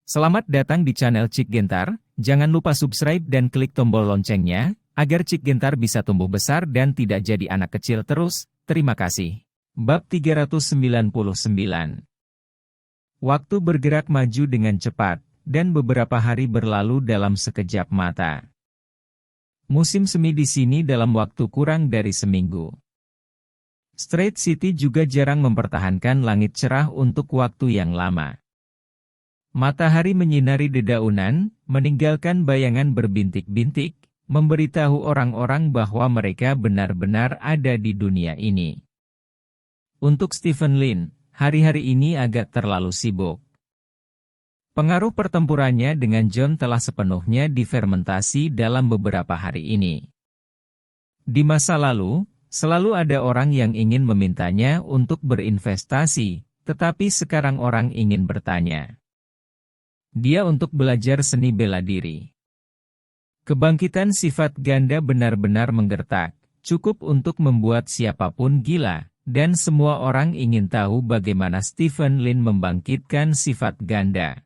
Selamat datang di channel Cik Gentar, jangan lupa subscribe dan klik tombol loncengnya, agar Cik Gentar bisa tumbuh besar dan tidak jadi anak kecil terus, terima kasih. Bab 399. Waktu bergerak maju dengan cepat, dan beberapa hari berlalu dalam sekejap mata. Musim semi di sini dalam waktu kurang dari seminggu. Straight City juga jarang mempertahankan langit cerah untuk waktu yang lama. Matahari menyinari dedaunan, meninggalkan bayangan berbintik-bintik, memberitahu orang-orang bahwa mereka benar-benar ada di dunia ini. Untuk Stephen Lin, hari-hari ini agak terlalu sibuk. Pengaruh pertempurannya dengan John telah sepenuhnya difermentasi dalam beberapa hari ini. Di masa lalu, selalu ada orang yang ingin memintanya untuk berinvestasi, tetapi sekarang orang ingin bertanya. Dia untuk belajar seni bela diri. Kebangkitan sifat ganda benar-benar menggertak, cukup untuk membuat siapapun gila, dan semua orang ingin tahu bagaimana Stephen Lin membangkitkan sifat ganda.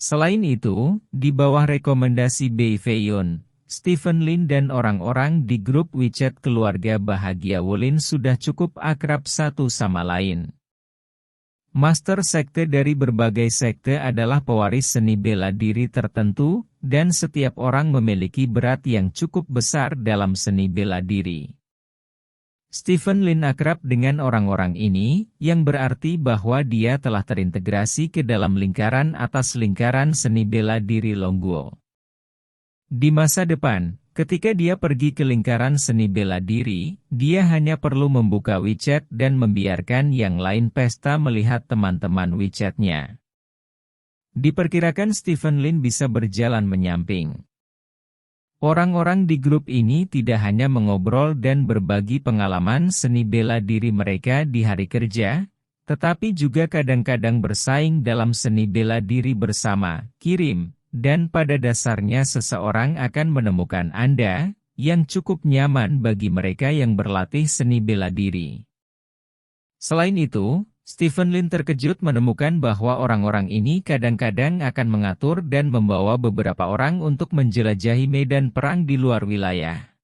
Selain itu, di bawah rekomendasi Bei Feiyun, Stephen Lin dan orang-orang di grup WeChat keluarga bahagia Wulin sudah cukup akrab satu sama lain. Master sekte dari berbagai sekte adalah pewaris seni bela diri tertentu, dan setiap orang memiliki berat yang cukup besar dalam seni bela diri. Stephen Lin akrab dengan orang-orang ini, yang berarti bahwa dia telah terintegrasi ke dalam lingkaran atas lingkaran seni bela diri Longguo. Di masa depan, ketika dia pergi ke lingkaran seni bela diri, dia hanya perlu membuka WeChat dan membiarkan yang lain pesta melihat teman-teman WeChat-nya. Diperkirakan Stephen Lin bisa berjalan menyamping. Orang-orang di grup ini tidak hanya mengobrol dan berbagi pengalaman seni bela diri mereka di hari kerja, tetapi juga kadang-kadang bersaing dalam seni bela diri bersama, kirim. Dan pada dasarnya seseorang akan menemukan Anda, yang cukup nyaman bagi mereka yang berlatih seni bela diri. Selain itu, Stephen Lin terkejut menemukan bahwa orang-orang ini kadang-kadang akan mengatur dan membawa beberapa orang untuk menjelajahi medan perang di luar wilayah.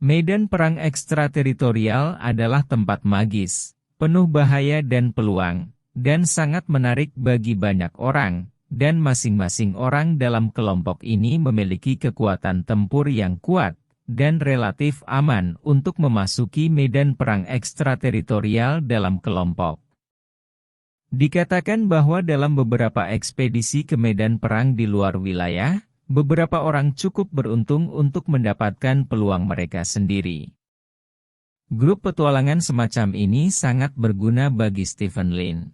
Medan perang ekstrateritorial adalah tempat magis, penuh bahaya dan peluang, dan sangat menarik bagi banyak orang. Dan masing-masing orang dalam kelompok ini memiliki kekuatan tempur yang kuat, dan relatif aman untuk memasuki medan perang ekstrateritorial dalam kelompok. Dikatakan bahwa dalam beberapa ekspedisi ke medan perang di luar wilayah, beberapa orang cukup beruntung untuk mendapatkan peluang mereka sendiri. Grup petualangan semacam ini sangat berguna bagi Stephen Lin.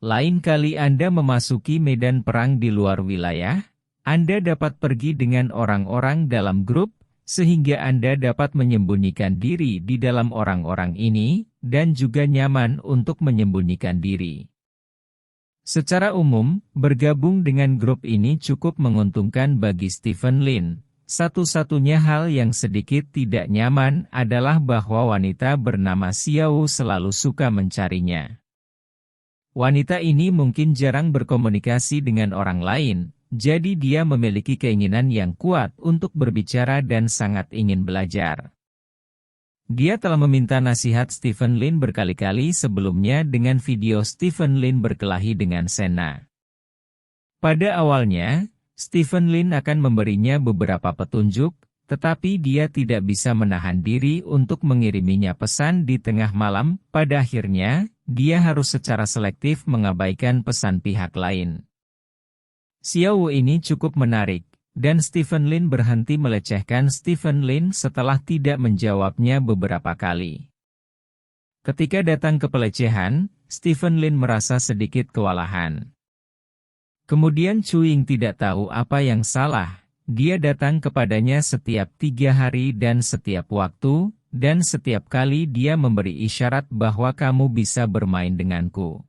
Lain kali Anda memasuki medan perang di luar wilayah, Anda dapat pergi dengan orang-orang dalam grup, sehingga Anda dapat menyembunyikan diri di dalam orang-orang ini, dan juga nyaman untuk menyembunyikan diri. Secara umum, bergabung dengan grup ini cukup menguntungkan bagi Stephen Lin. Satu-satunya hal yang sedikit tidak nyaman adalah bahwa wanita bernama Xiao selalu suka mencarinya. Wanita ini mungkin jarang berkomunikasi dengan orang lain, jadi dia memiliki keinginan yang kuat untuk berbicara dan sangat ingin belajar. Dia telah meminta nasihat Stephen Lin berkali-kali sebelumnya dengan video Stephen Lin berkelahi dengan Senna. Pada awalnya, Stephen Lin akan memberinya beberapa petunjuk, tetapi dia tidak bisa menahan diri untuk mengiriminya pesan di tengah malam. Pada akhirnya, dia harus secara selektif mengabaikan pesan pihak lain. Xiao ini cukup menarik, dan Stephen Lin berhenti melecehkan Stephen Lin setelah tidak menjawabnya beberapa kali. Ketika datang ke pelecehan, Stephen Lin merasa sedikit kewalahan. Kemudian Cuing tidak tahu apa yang salah. Dia datang kepadanya setiap 3 hari dan setiap waktu, dan setiap kali dia memberi isyarat bahwa kamu bisa bermain denganku.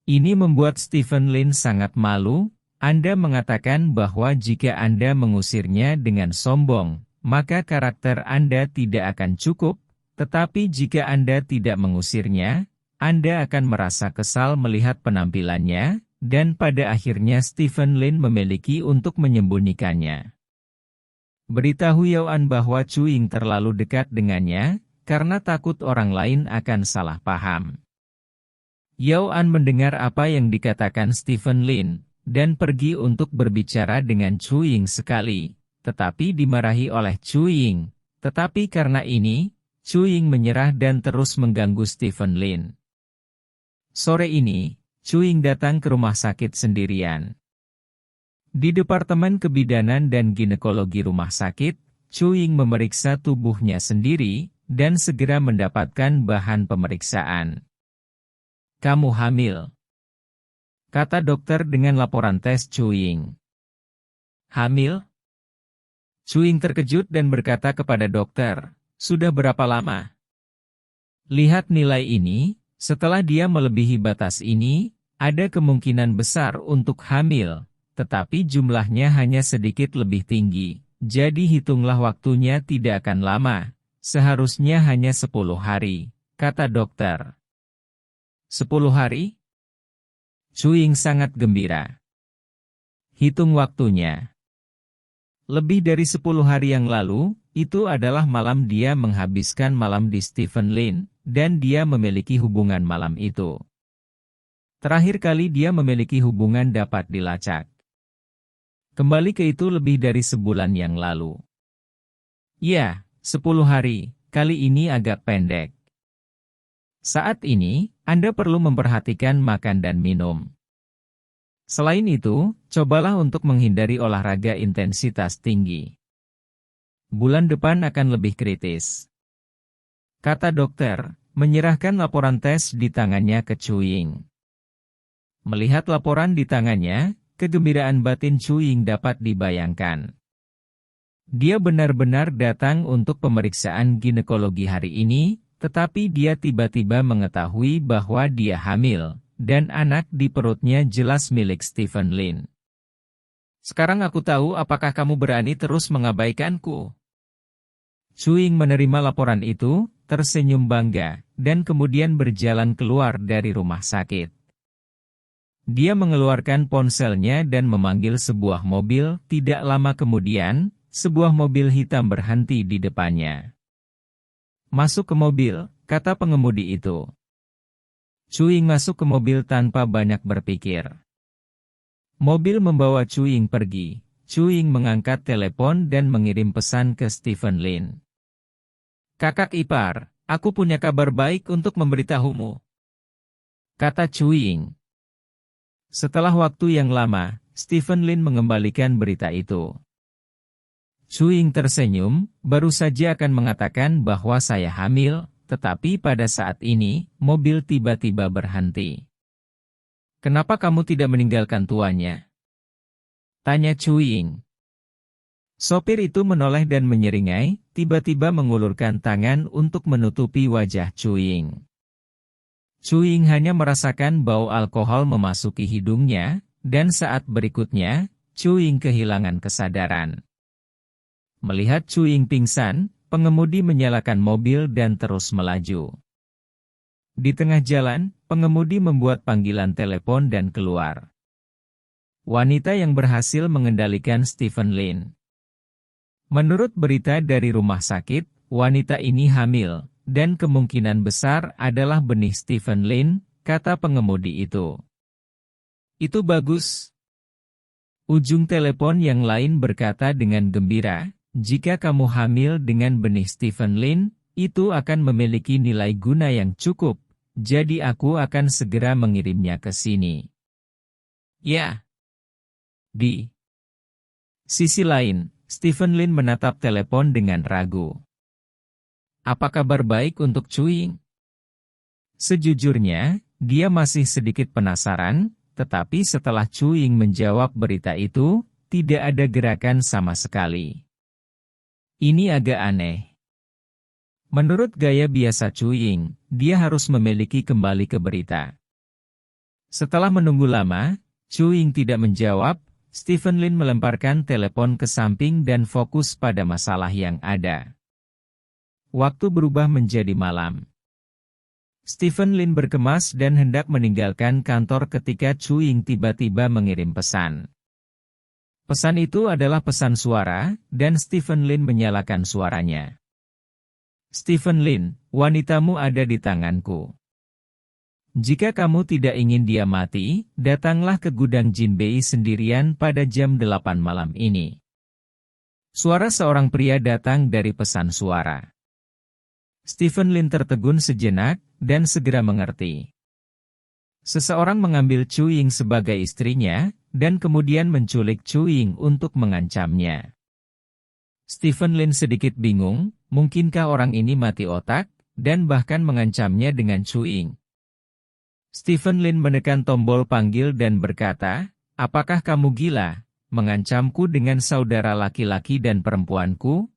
Ini membuat Stephen Lin sangat malu. Anda mengatakan bahwa jika Anda mengusirnya dengan sombong, maka karakter Anda tidak akan cukup, tetapi jika Anda tidak mengusirnya, Anda akan merasa kesal melihat penampilannya, dan pada akhirnya Stephen Lin memiliki untuk menyembunyikannya. Beritahu Yao An bahwa Chu Ying terlalu dekat dengannya, karena takut orang lain akan salah paham. Yao An mendengar apa yang dikatakan Stephen Lin, dan pergi untuk berbicara dengan Chu Ying sekali, tetapi dimarahi oleh Chu Ying. Tetapi karena ini, Chu Ying menyerah dan terus mengganggu Stephen Lin. Sore ini, Chu Ying datang ke rumah sakit sendirian. Di Departemen Kebidanan dan Ginekologi rumah sakit, Chu Ying memeriksa tubuhnya sendiri, dan segera mendapatkan bahan pemeriksaan. "Kamu hamil," kata dokter dengan laporan tes Chu Ying. "Hamil?" Chu Ying terkejut dan berkata kepada dokter, "Sudah berapa lama?" "Lihat nilai ini, setelah dia melebihi batas ini, ada kemungkinan besar untuk hamil, tetapi jumlahnya hanya sedikit lebih tinggi, jadi hitunglah waktunya tidak akan lama, seharusnya hanya 10 hari, kata dokter. 10 hari? Chu Ying sangat gembira. Hitung waktunya. Lebih dari 10 hari yang lalu, itu adalah malam dia menghabiskan malam di Stephen Lin, dan dia memiliki hubungan malam itu. Terakhir kali dia memiliki hubungan dapat dilacak. Kembali ke itu lebih dari sebulan yang lalu. Ya, 10 hari, kali ini agak pendek. Saat ini, Anda perlu memperhatikan makan dan minum. Selain itu, cobalah untuk menghindari olahraga intensitas tinggi. Bulan depan akan lebih kritis, kata dokter, menyerahkan laporan tes di tangannya ke Chu Ying. Melihat laporan di tangannya, kegembiraan batin Chu Ying dapat dibayangkan. Dia benar-benar datang untuk pemeriksaan ginekologi hari ini, tetapi dia tiba-tiba mengetahui bahwa dia hamil, dan anak di perutnya jelas milik Stephen Lin. Sekarang aku tahu apakah kamu berani terus mengabaikanku. Chu Ying menerima laporan itu, tersenyum bangga, dan kemudian berjalan keluar dari rumah sakit. Dia mengeluarkan ponselnya dan memanggil sebuah mobil. Tidak lama kemudian, sebuah mobil hitam berhenti di depannya. Masuk ke mobil, kata pengemudi itu. Chu Ying masuk ke mobil tanpa banyak berpikir. Mobil membawa Chu Ying pergi. Chu Ying mengangkat telepon dan mengirim pesan ke Stephen Lin. Kakak ipar, aku punya kabar baik untuk memberitahumu, kata Chu Ying. Setelah waktu yang lama, Stephen Lin mengembalikan berita itu. Chu Ying tersenyum, baru saja akan mengatakan bahwa saya hamil, tetapi pada saat ini, mobil tiba-tiba berhenti. Kenapa kamu tidak meninggalkan tuannya? Tanya Chu Ying. Sopir itu menoleh dan menyeringai, tiba-tiba mengulurkan tangan untuk menutupi wajah Chu Ying. Chu Ying hanya merasakan bau alkohol memasuki hidungnya, dan saat berikutnya, Chu Ying kehilangan kesadaran. Melihat Chu Ying pingsan, pengemudi menyalakan mobil dan terus melaju. Di tengah jalan, pengemudi membuat panggilan telepon dan keluar. Wanita yang berhasil mengendalikan Stephen Lin. Menurut berita dari rumah sakit, wanita ini hamil, dan kemungkinan besar adalah benih Stephen Lin, kata pengemudi itu. Itu bagus. Ujung telepon yang lain berkata dengan gembira, jika kamu hamil dengan benih Stephen Lin, itu akan memiliki nilai guna yang cukup, jadi aku akan segera mengirimnya ke sini. Ya. Di sisi lain, Stephen Lin menatap telepon dengan ragu. Apa kabar baik untuk Chu Ying? Sejujurnya, dia masih sedikit penasaran, tetapi setelah Chu Ying menjawab berita itu, tidak ada gerakan sama sekali. Ini agak aneh. Menurut gaya biasa Chu Ying, dia harus memiliki kembali ke berita. Setelah menunggu lama, Chu Ying tidak menjawab. Stephen Lin melemparkan telepon ke samping dan fokus pada masalah yang ada. Waktu berubah menjadi malam. Stephen Lin berkemas dan hendak meninggalkan kantor ketika Chu Ying tiba-tiba mengirim pesan. Pesan itu adalah pesan suara, dan Stephen Lin menyalakan suaranya. Stephen Lin, wanitamu ada di tanganku. Jika kamu tidak ingin dia mati, datanglah ke gudang Jinbei sendirian pada jam 8 malam ini. Suara seorang pria datang dari pesan suara. Stephen Lin tertegun sejenak, dan segera mengerti. Seseorang mengambil Chu Ying sebagai istrinya, dan kemudian menculik Chu Ying untuk mengancamnya. Stephen Lin sedikit bingung, mungkinkah orang ini mati otak, dan bahkan mengancamnya dengan Chu Ying. Stephen Lin menekan tombol panggil dan berkata, apakah kamu gila, mengancamku dengan saudara laki-laki dan perempuanku?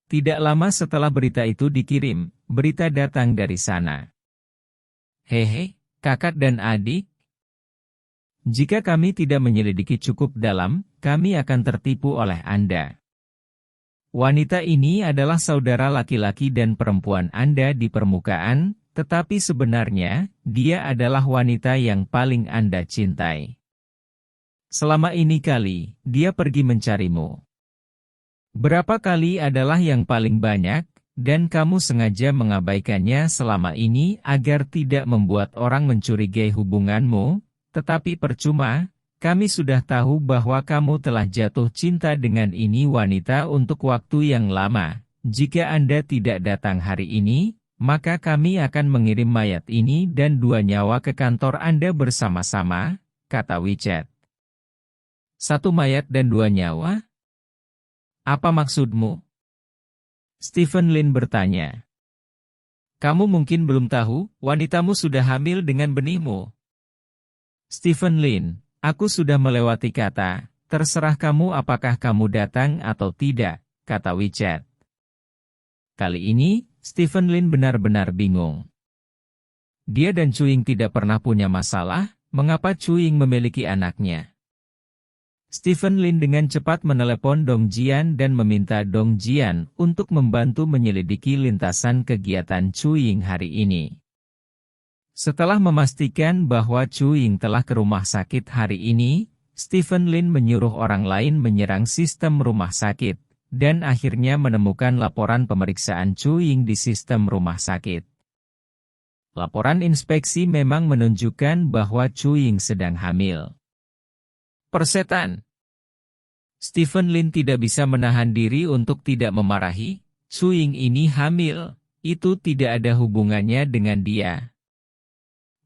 Tidak lama setelah berita itu dikirim, berita datang dari sana. Hehe, kakak dan adik. Jika kami tidak menyelidiki cukup dalam, kami akan tertipu oleh Anda. Wanita ini adalah saudara laki-laki dan perempuan Anda di permukaan, tetapi sebenarnya, dia adalah wanita yang paling Anda cintai. Selama ini dia pergi mencarimu. Berapa kali adalah yang paling banyak, dan kamu sengaja mengabaikannya selama ini agar tidak membuat orang mencurigai hubunganmu, tetapi percuma, kami sudah tahu bahwa kamu telah jatuh cinta dengan ini wanita untuk waktu yang lama. Jika Anda tidak datang hari ini, maka kami akan mengirim mayat ini dan 2 nyawa ke kantor Anda bersama-sama, kata WeChat. 1 mayat dan 2 nyawa? Apa maksudmu? Stephen Lin bertanya. Kamu mungkin belum tahu, wanitamu sudah hamil dengan benihmu. Stephen Lin, aku sudah melewati kata, terserah kamu apakah kamu datang atau tidak, kata WeChat. Kali ini, Stephen Lin benar-benar bingung. Dia dan Chu Ying tidak pernah punya masalah, mengapa Chu Ying memiliki anaknya? Stephen Lin dengan cepat menelepon Dong Jian dan meminta Dong Jian untuk membantu menyelidiki lintasan kegiatan Chu Ying hari ini. Setelah memastikan bahwa Chu Ying telah ke rumah sakit hari ini, Stephen Lin menyuruh orang lain menyerang sistem rumah sakit, dan akhirnya menemukan laporan pemeriksaan Chu Ying di sistem rumah sakit. Laporan inspeksi memang menunjukkan bahwa Chu Ying sedang hamil. Persetan. Stephen Lin tidak bisa menahan diri untuk tidak memarahi. Chu Ying ini hamil, itu tidak ada hubungannya dengan dia.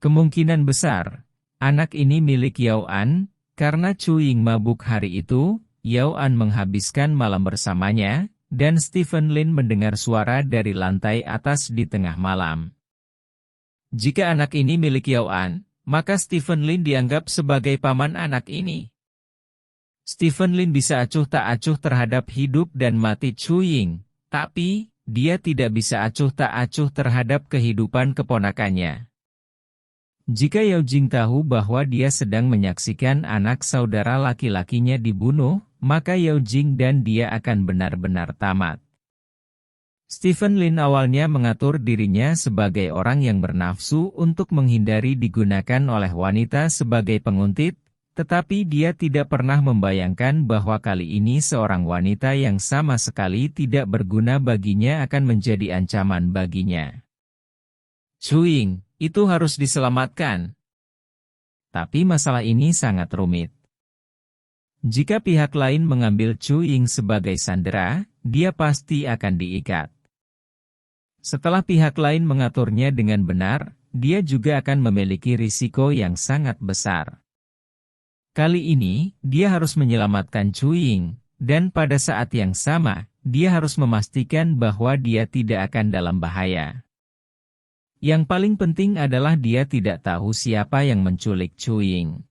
Kemungkinan besar, anak ini milik Yao An, karena Chu Ying mabuk hari itu, Yao An menghabiskan malam bersamanya, dan Stephen Lin mendengar suara dari lantai atas di tengah malam. Jika anak ini milik Yao An, maka Stephen Lin dianggap sebagai paman anak ini. Stephen Lin bisa acuh tak acuh terhadap hidup dan mati Chu Ying, tapi dia tidak bisa acuh tak acuh terhadap kehidupan keponakannya. Jika Yao Jing tahu bahwa dia sedang menyaksikan anak saudara laki-lakinya dibunuh, maka Yao Jing dan dia akan benar-benar tamat. Stephen Lin awalnya mengatur dirinya sebagai orang yang bernafsu untuk menghindari digunakan oleh wanita sebagai penguntit, tetapi dia tidak pernah membayangkan bahwa kali ini seorang wanita yang sama sekali tidak berguna baginya akan menjadi ancaman baginya. Chu Ying, itu harus diselamatkan. Tapi masalah ini sangat rumit. Jika pihak lain mengambil Chu Ying sebagai sandera, dia pasti akan diikat. Setelah pihak lain mengaturnya dengan benar, dia juga akan memiliki risiko yang sangat besar. Kali ini, dia harus menyelamatkan Chu Ying, dan pada saat yang sama, dia harus memastikan bahwa dia tidak akan dalam bahaya. Yang paling penting adalah dia tidak tahu siapa yang menculik Chu Ying.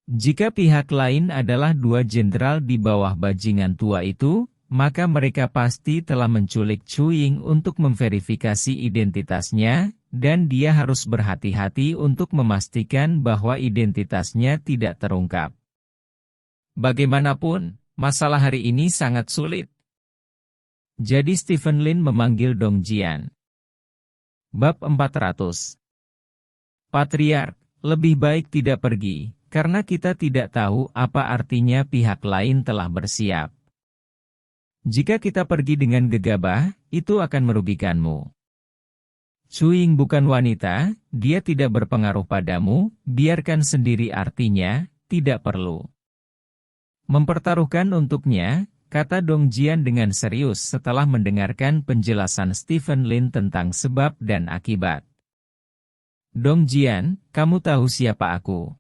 Jika pihak lain adalah 2 jenderal di bawah bajingan tua itu, maka mereka pasti telah menculik Chu Ying untuk memverifikasi identitasnya, dan dia harus berhati-hati untuk memastikan bahwa identitasnya tidak terungkap. Bagaimanapun, masalah hari ini sangat sulit. Jadi Stephen Lin memanggil Dong Jian. Bab 400. Patriark, lebih baik tidak pergi, karena kita tidak tahu apa artinya pihak lain telah bersiap. Jika kita pergi dengan gegabah, itu akan merugikanmu. Cuing bukan wanita, dia tidak berpengaruh padamu, biarkan sendiri artinya, tidak perlu mempertaruhkan untuknya, kata Dong Jian dengan serius setelah mendengarkan penjelasan Stephen Lin tentang sebab dan akibat. Dong Jian, kamu tahu siapa aku?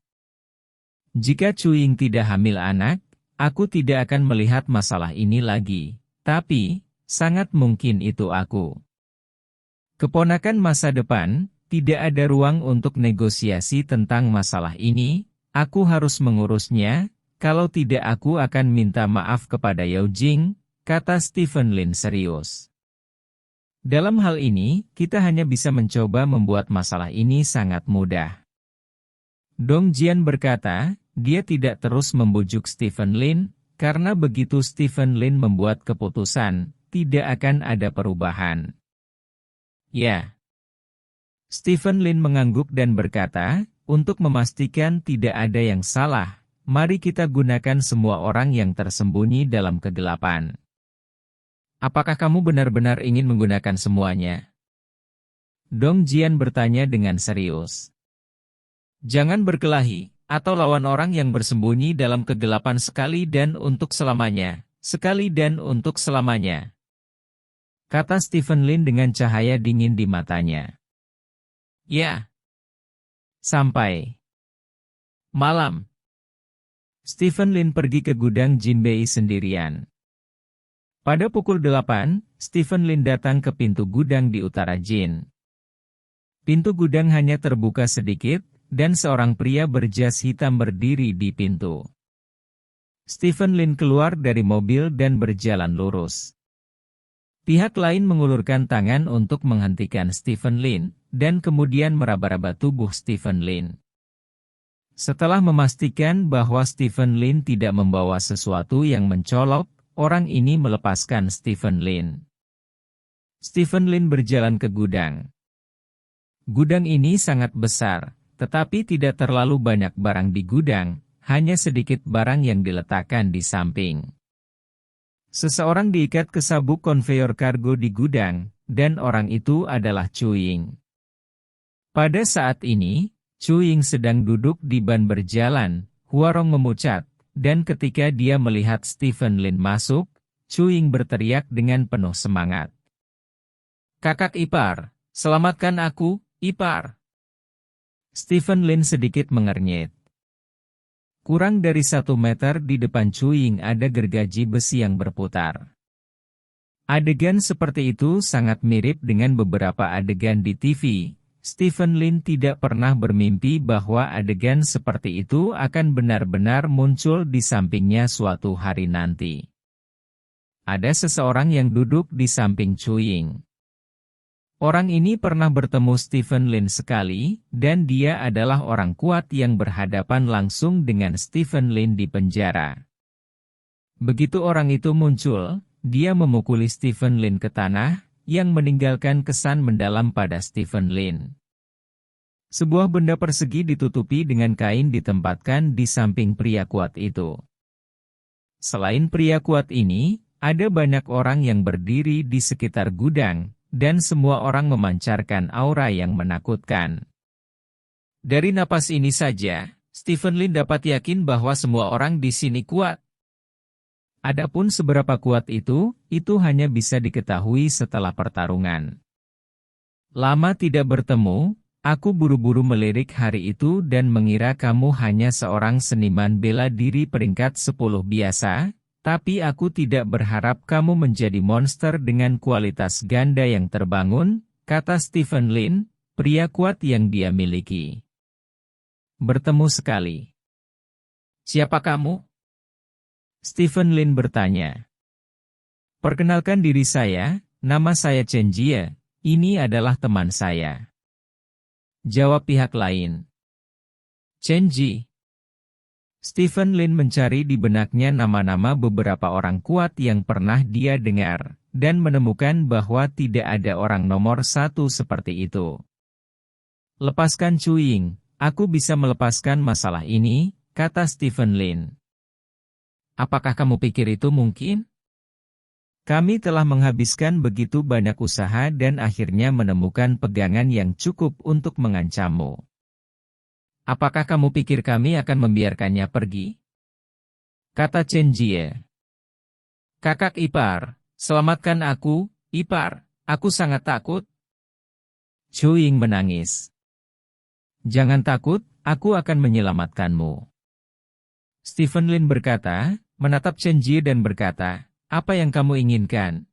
Jika Cuing tidak hamil anak, aku tidak akan melihat masalah ini lagi, tapi, sangat mungkin itu aku. Keponakan masa depan, tidak ada ruang untuk negosiasi tentang masalah ini, aku harus mengurusnya. Kalau tidak aku akan minta maaf kepada Yao Jing, kata Stephen Lin serius. Dalam hal ini, kita hanya bisa mencoba membuat masalah ini sangat mudah. Dong Jian berkata, dia tidak terus membujuk Stephen Lin, karena begitu Stephen Lin membuat keputusan, tidak akan ada perubahan. Ya. Stephen Lin mengangguk dan berkata, untuk memastikan tidak ada yang salah, mari kita gunakan semua orang yang tersembunyi dalam kegelapan. Apakah kamu benar-benar ingin menggunakan semuanya? Dong Jian bertanya dengan serius. Jangan berkelahi, atau lawan orang yang bersembunyi dalam kegelapan sekali dan untuk selamanya, kata Stephen Lin dengan cahaya dingin di matanya. Ya. Sampai malam. Stephen Lin pergi ke gudang Jinbei sendirian. Pada pukul 8, Stephen Lin datang ke pintu gudang di utara Jin. Pintu gudang hanya terbuka sedikit, dan seorang pria berjas hitam berdiri di pintu. Stephen Lin keluar dari mobil dan berjalan lurus. Pihak lain mengulurkan tangan untuk menghentikan Stephen Lin, dan kemudian meraba-raba tubuh Stephen Lin. Setelah memastikan bahwa Stephen Lin tidak membawa sesuatu yang mencolok, orang ini melepaskan Stephen Lin. Stephen Lin berjalan ke gudang. Gudang ini sangat besar, tetapi tidak terlalu banyak barang di gudang, hanya sedikit barang yang diletakkan di samping. Seseorang diikat ke sabuk konveyor kargo di gudang, dan orang itu adalah Cuing. Pada saat ini, Cuing sedang duduk di ban berjalan, Huarong memucat, dan ketika dia melihat Stephen Lin masuk, Cuing berteriak dengan penuh semangat. Kakak ipar, selamatkan aku, ipar. Stephen Lin sedikit mengernyit. Kurang dari 1 meter di depan Cuing ada gergaji besi yang berputar. Adegan seperti itu sangat mirip dengan beberapa adegan di TV. Stephen Lin tidak pernah bermimpi bahwa adegan seperti itu akan benar-benar muncul di sampingnya suatu hari nanti. Ada seseorang yang duduk di samping Cuing. Orang ini pernah bertemu Stephen Lin sekali, dan dia adalah orang kuat yang berhadapan langsung dengan Stephen Lin di penjara. Begitu orang itu muncul, dia memukuli Stephen Lin ke tanah, yang meninggalkan kesan mendalam pada Stephen Lin. Sebuah benda persegi ditutupi dengan kain ditempatkan di samping pria kuat itu. Selain pria kuat ini, ada banyak orang yang berdiri di sekitar gudang, dan semua orang memancarkan aura yang menakutkan. Dari napas ini saja, Stephen Lin dapat yakin bahwa semua orang di sini kuat. Adapun seberapa kuat itu hanya bisa diketahui setelah pertarungan. Lama tidak bertemu, aku buru-buru melirik hari itu dan mengira kamu hanya seorang seniman bela diri peringkat 10 biasa, tapi aku tidak berharap kamu menjadi monster dengan kualitas ganda yang terbangun, kata Stephen Lin, pria kuat yang dia miliki. Bertemu sekali. Siapa kamu? Stephen Lin bertanya. Perkenalkan diri saya, nama saya Chen Jie, ini adalah teman saya. Jawab pihak lain. Chen Ji. Stephen Lin mencari di benaknya nama-nama beberapa orang kuat yang pernah dia dengar, dan menemukan bahwa tidak ada orang nomor satu seperti itu. Lepaskan Chewing, aku bisa melepaskan masalah ini, kata Stephen Lin. Apakah kamu pikir itu mungkin? Kami telah menghabiskan begitu banyak usaha dan akhirnya menemukan pegangan yang cukup untuk mengancammu. Apakah kamu pikir kami akan membiarkannya pergi? Kata Chen Jie. Kakak ipar, selamatkan aku, ipar, aku sangat takut. Chewing menangis. Jangan takut, aku akan menyelamatkanmu. Stephen Lin berkata, menatap Chen Jie dan berkata, apa yang kamu inginkan?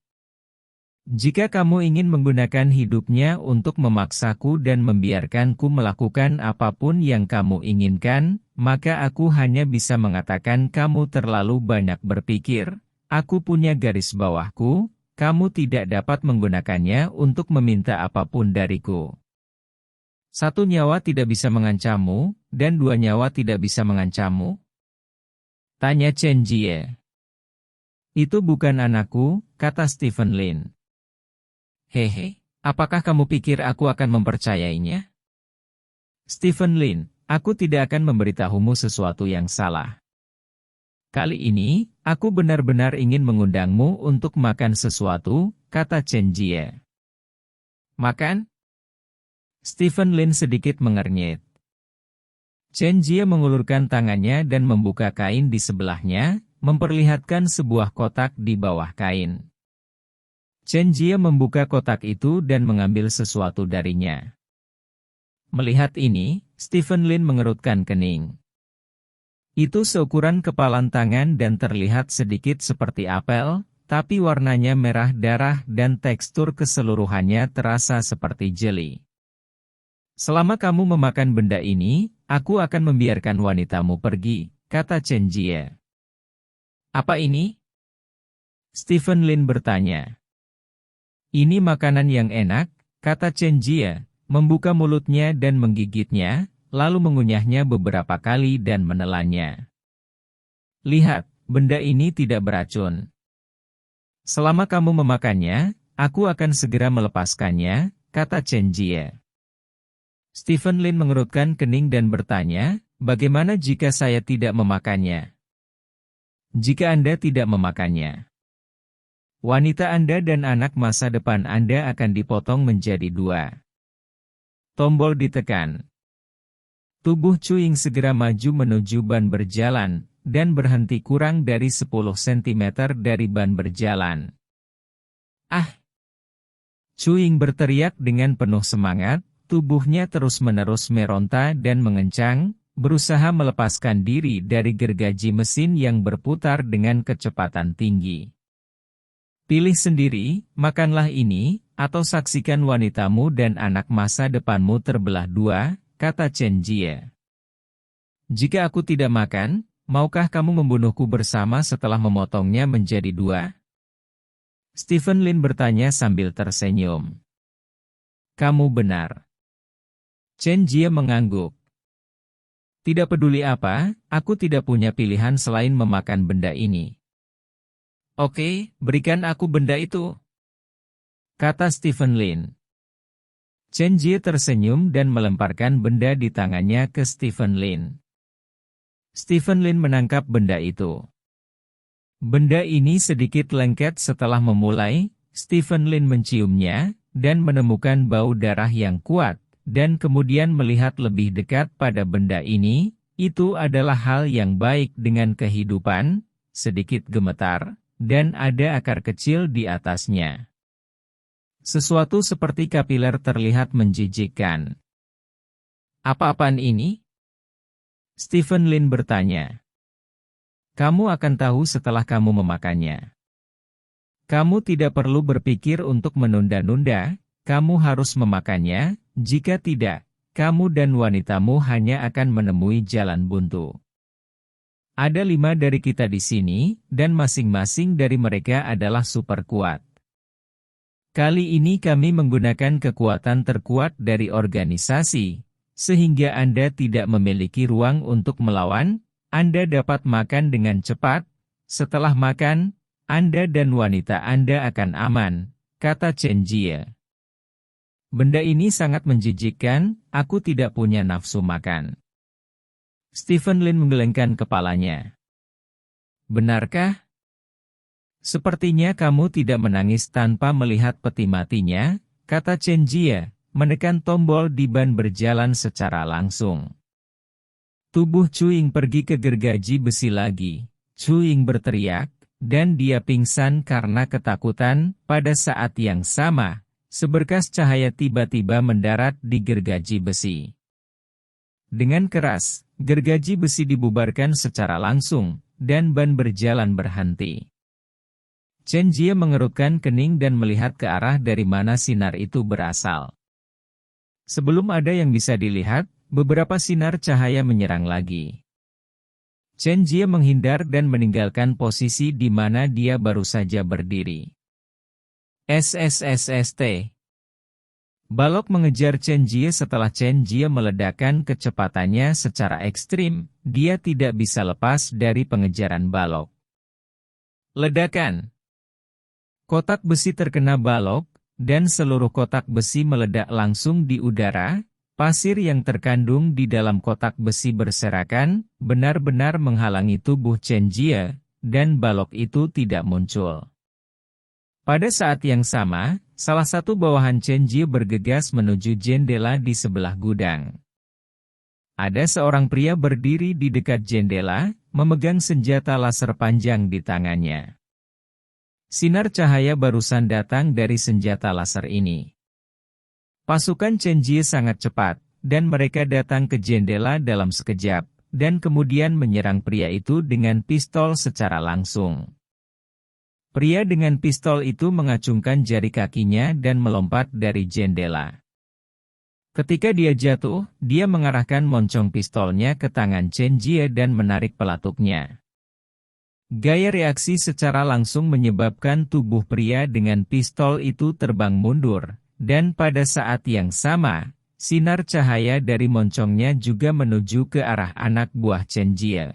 Jika kamu ingin menggunakan hidupnya untuk memaksaku dan membiarkanku melakukan apapun yang kamu inginkan, maka aku hanya bisa mengatakan kamu terlalu banyak berpikir. Aku punya garis bawahku, kamu tidak dapat menggunakannya untuk meminta apapun dariku. 1 nyawa tidak bisa mengancammu, dan 2 nyawa tidak bisa mengancammu? Tanya Chen Jie. Itu bukan anakku, kata Stephen Lin. Hehe, apakah kamu pikir aku akan mempercayainya? Stephen Lin, aku tidak akan memberitahumu sesuatu yang salah. Kali ini, aku benar-benar ingin mengundangmu untuk makan sesuatu, kata Chen Jie. Makan? Stephen Lin sedikit mengernyit. Chen Jie mengulurkan tangannya dan membuka kain di sebelahnya, memperlihatkan sebuah kotak di bawah kain. Chen Jie membuka kotak itu dan mengambil sesuatu darinya. Melihat ini, Stephen Lin mengerutkan kening. Itu seukuran kepalan tangan dan terlihat sedikit seperti apel, tapi warnanya merah darah dan tekstur keseluruhannya terasa seperti jeli. Selama kamu memakan benda ini, aku akan membiarkan wanitamu pergi, kata Chen Jie. Apa ini? Stephen Lin bertanya. Ini makanan yang enak, kata Chen Jie, membuka mulutnya dan menggigitnya, lalu mengunyahnya beberapa kali dan menelannya. Lihat, benda ini tidak beracun. Selama kamu memakannya, aku akan segera melepaskannya, kata Chen Jie. Stephen Lin mengerutkan kening dan bertanya, bagaimana jika saya tidak memakannya? Jika Anda tidak memakannya, wanita Anda dan anak masa depan Anda akan dipotong menjadi 2. Tombol ditekan. Tubuh Chewing segera maju menuju ban berjalan, dan berhenti kurang dari 10 cm dari ban berjalan. Ah! Chewing berteriak dengan penuh semangat, tubuhnya terus-menerus meronta dan mengencang, berusaha melepaskan diri dari gergaji mesin yang berputar dengan kecepatan tinggi. Pilih sendiri, makanlah ini, atau saksikan wanitamu dan anak masa depanmu terbelah 2, kata Chen Jie. Jika aku tidak makan, maukah kamu membunuhku bersama setelah memotongnya menjadi 2? Stephen Lin bertanya sambil tersenyum. Kamu benar. Chen Jie mengangguk. Tidak peduli apa, aku tidak punya pilihan selain memakan benda ini. Oke, berikan aku benda itu, kata Stephen Lin. Chen Jie tersenyum dan melemparkan benda di tangannya ke Stephen Lin. Stephen Lin menangkap benda itu. Benda ini sedikit lengket setelah memulai, Stephen Lin menciumnya, dan menemukan bau darah yang kuat. Dan kemudian melihat lebih dekat pada benda ini, itu adalah hal yang baik dengan kehidupan, sedikit gemetar, dan ada akar kecil di atasnya. Sesuatu seperti kapiler terlihat menjijikkan. Apa-apaan ini? Stephen Lin bertanya. Kamu akan tahu setelah kamu memakannya. Kamu tidak perlu berpikir untuk menunda-nunda, kamu harus memakannya. Jika tidak, kamu dan wanitamu hanya akan menemui jalan buntu. Ada 5 dari kita di sini, dan masing-masing dari mereka adalah super kuat. Kali ini kami menggunakan kekuatan terkuat dari organisasi, sehingga Anda tidak memiliki ruang untuk melawan, Anda dapat makan dengan cepat, setelah makan, Anda dan wanita Anda akan aman, kata Chen Jie. Benda ini sangat menjijikkan, aku tidak punya nafsu makan. Stephen Lin menggelengkan kepalanya. Benarkah? Sepertinya kamu tidak menangis tanpa melihat peti matinya, kata Chen Jie, menekan tombol di ban berjalan secara langsung. Tubuh Cuing pergi ke gergaji besi lagi. Cuing berteriak, dan dia pingsan karena ketakutan. Pada saat yang sama, seberkas cahaya tiba-tiba mendarat di gergaji besi. Dengan keras, gergaji besi dibubarkan secara langsung, dan ban berjalan berhenti. Chen Jie mengerutkan kening dan melihat ke arah dari mana sinar itu berasal. Sebelum ada yang bisa dilihat, beberapa sinar cahaya menyerang lagi. Chen Jie menghindar dan meninggalkan posisi di mana dia baru saja berdiri. SSSST. Balok mengejar Chen Jie setelah Chen Jie meledakkan kecepatannya secara ekstrim, dia tidak bisa lepas dari pengejaran balok. Ledakan. Kotak besi terkena balok, dan seluruh kotak besi meledak langsung di udara. Pasir yang terkandung di dalam kotak besi berserakan, benar-benar menghalangi tubuh Chen Jie, dan balok itu tidak muncul. Pada saat yang sama, salah satu bawahan Chen Jie bergegas menuju jendela di sebelah gudang. Ada seorang pria berdiri di dekat jendela, memegang senjata laser panjang di tangannya. Sinar cahaya barusan datang dari senjata laser ini. Pasukan Chen Jie sangat cepat, dan mereka datang ke jendela dalam sekejap, dan kemudian menyerang pria itu dengan pistol secara langsung. Pria dengan pistol itu mengacungkan jari kakinya dan melompat dari jendela. Ketika dia jatuh, dia mengarahkan moncong pistolnya ke tangan Chen Jie dan menarik pelatuknya. Gaya reaksi secara langsung menyebabkan tubuh pria dengan pistol itu terbang mundur, dan pada saat yang sama, sinar cahaya dari moncongnya juga menuju ke arah anak buah Chen Jie.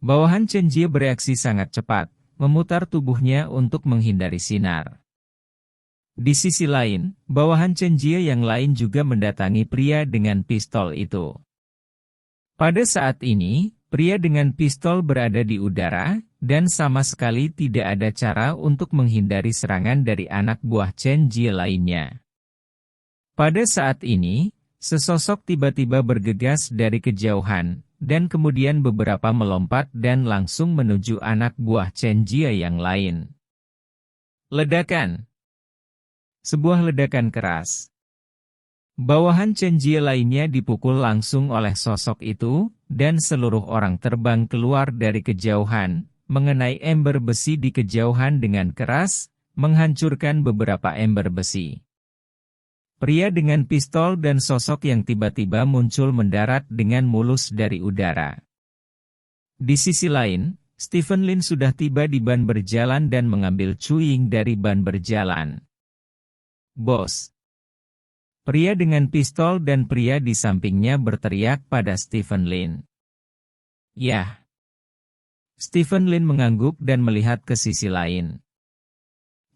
Bawahan Chen Jie bereaksi sangat cepat, memutar tubuhnya untuk menghindari sinar. Di sisi lain, bawahan Chen Jie yang lain juga mendatangi pria dengan pistol itu. Pada saat ini, pria dengan pistol berada di udara, dan sama sekali tidak ada cara untuk menghindari serangan dari anak buah Chen Jie lainnya. Pada saat ini, sesosok tiba-tiba bergegas dari kejauhan, dan kemudian beberapa melompat dan langsung menuju anak buah Chen Jie yang lain. Ledakan. Sebuah ledakan keras. Bawahan Chen Jie lainnya dipukul langsung oleh sosok itu, dan seluruh orang terbang keluar dari kejauhan, mengenai ember besi di kejauhan dengan keras, menghancurkan beberapa ember besi. Pria dengan pistol dan sosok yang tiba-tiba muncul mendarat dengan mulus dari udara. Di sisi lain, Stephen Lin sudah tiba di ban berjalan dan mengambil Cuing dari ban berjalan. Bos. Pria dengan pistol dan pria di sampingnya berteriak pada Stephen Lin. Yah. Stephen Lin mengangguk dan melihat ke sisi lain.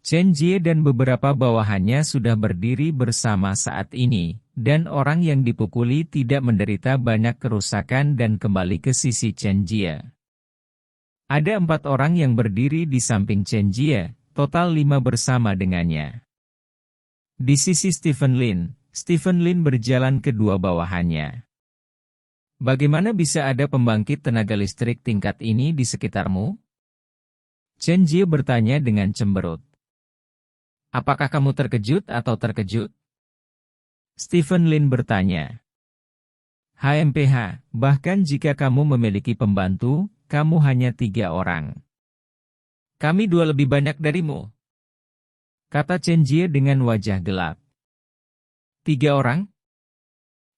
Chen Jie dan beberapa bawahannya sudah berdiri bersama saat ini, dan orang yang dipukuli tidak menderita banyak kerusakan dan kembali ke sisi Chen Jie. Ada 4 orang yang berdiri di samping Chen Jie, total 5 bersama dengannya. Di sisi Stephen Lin berjalan ke 2 bawahannya. Bagaimana bisa ada pembangkit tenaga listrik tingkat ini di sekitarmu? Chen Jie bertanya dengan cemberut. Apakah kamu terkejut atau terkejut? Stephen Lin bertanya. HMPH, bahkan jika kamu memiliki pembantu, kamu hanya 3 orang. Kami 2 lebih banyak darimu. Kata Chen Jie dengan wajah gelap. 3 orang?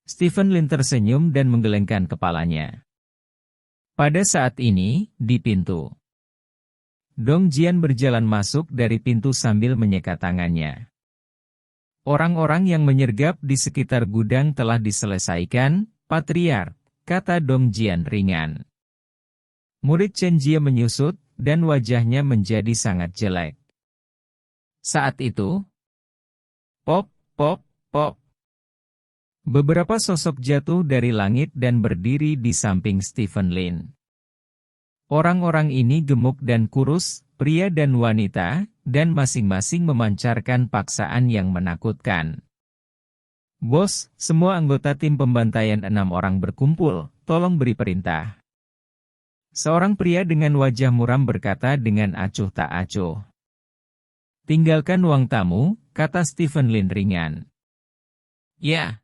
Stephen Lin tersenyum dan menggelengkan kepalanya. Pada saat ini, di pintu. Dong Jian berjalan masuk dari pintu sambil menyekat tangannya. Orang-orang yang menyergap di sekitar gudang telah diselesaikan, Patriark, kata Dong Jian ringan. Murid Chen Jie menyusut, dan wajahnya menjadi sangat jelek. Saat itu, pop, pop, pop. Beberapa sosok jatuh dari langit dan berdiri di samping Stephen Lin. Orang-orang ini gemuk dan kurus, pria dan wanita, dan masing-masing memancarkan paksaan yang menakutkan. Bos, semua anggota tim pembantaian 6 orang berkumpul, tolong beri perintah. Seorang pria dengan wajah muram berkata dengan acuh tak acuh. Tinggalkan ruang tamu, kata Stephen Lin ringan. Ya.